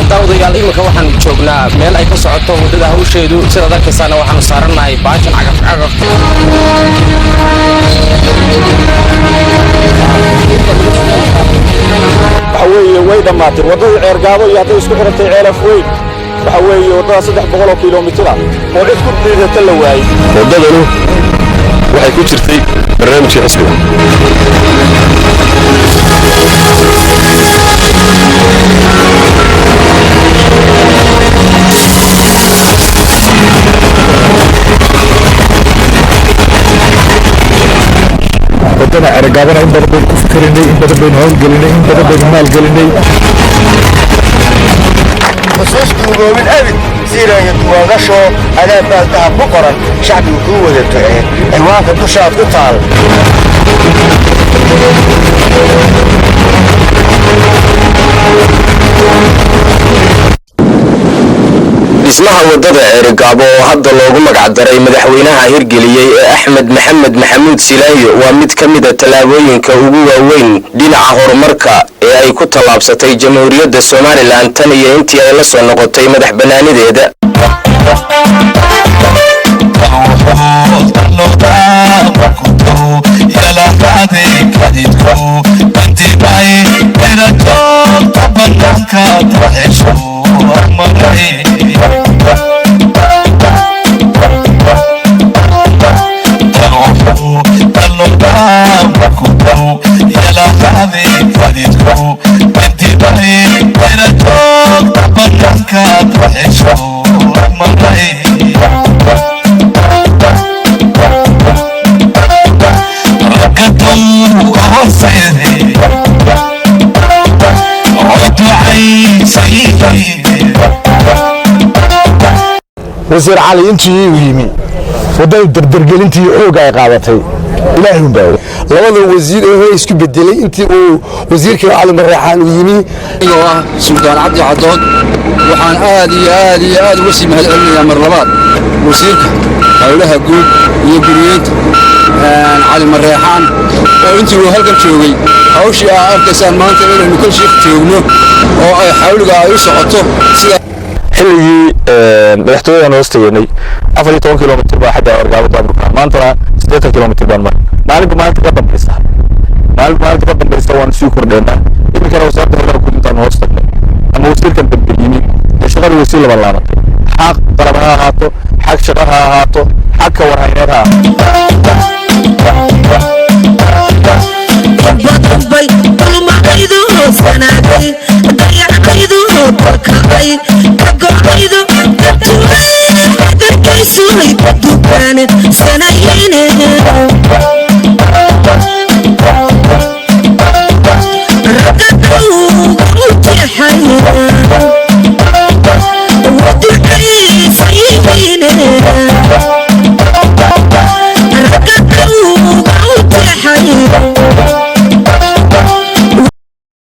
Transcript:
dawadayaal imika waxaan joognaa meel ay ka socoto wadada hawsheedu sida dadkaasana waxaan saaranahay baashan cagaf waxaweye way dhamaatay wadada ceergaabo iyo haday isku xirantay ceelaf weyn waxaweye wadada 300 kiiloomitir oo cid ku dhiidata la waayay wadadanu waxay ku jirtay barnaamijka xisbiga wadada ceergaabana in badan bay ku fikrinay in badan bay howl gelinay in badan bay maal gelinay xusuustu goobin abid siiraya duwaasho adaa baaltaha ku qoran shacbigu ku wada taceen ciwaanka dushaad ku taal dhismaha wadada ceergaabo oo hadda loogu magac daray madaxweynaha hirgeliyay ee Axmed Maxamed Maxamuud Silaayo waa mid ka mid ah talaabooyinka ugu waaweyn dhinaca horumarka ee ay ku tallaabsatay Jamhuuriyadda Soomaaliland tan iyo intii ay la soo noqotay madax bannaanideeda وزير علي انتي ويمي وداو دردرجلنتي xoog ay qaadatay ilaahay baa labada wasiir ee isku bedelay intii uu wasiirka cali marxaan yimi oo ah Sultan Cabdi Cadood waxaan aad ugu sii mahad celinayaa mar labaad wasiirka hawlaha guud iyo guriyada cali marxaan oo intii uu halkan joogay hawshii arkaysan maanta inaynu ka shaqo joogno oo ay xawliga ay u socoto sida xilligii madaxtooyada hoosteeynay 14 kiiloomitir baa xagga Ceergaabo daabka maanta 8 kiiloomitir baan maalinta ka dambaysa waan sii kordheynaa iminka wasaaradda hawlaha guud intaan hoos tagnay ama wasiirkan dambe yimi shaqada wasiir laba laabatay xaq qalab ha ahaato xaq shaqo ha ahaato xaq warhayneed ha